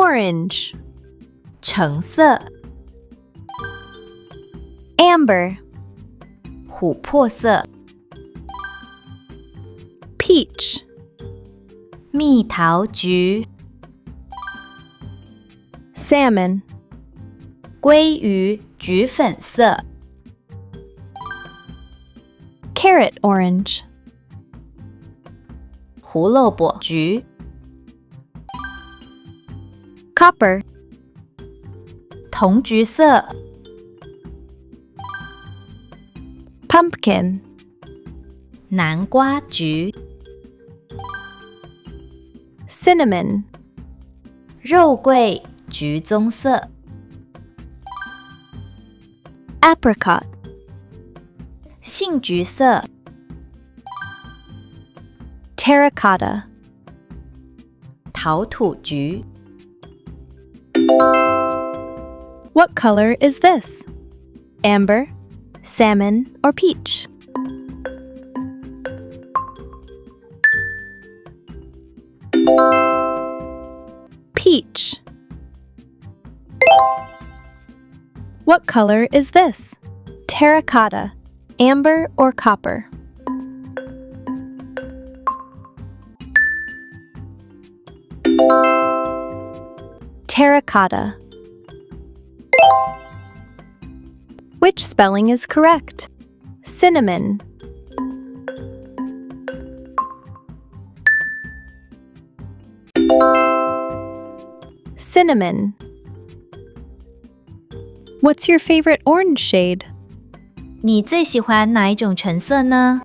Orange. 橙色 Amber. 琥珀色 Peach. 蜜桃橘 Salmon. 鲑鱼橘粉色 Carrot orange. 胡萝卜橘 Copper. 铜橘色 Pumpkin. 南瓜橘 Cinnamon. 肉桂橘棕色 Apricot. 杏橘色 Terracotta. 陶土橘 What color is this? Amber, salmon, or peach? Peach. What color is this? Terracotta, amber, or copper? Terracotta. Which spelling is correct? Cinnamon. Cinnamon. What's your favorite orange shade? 你最喜欢哪一种橙色呢？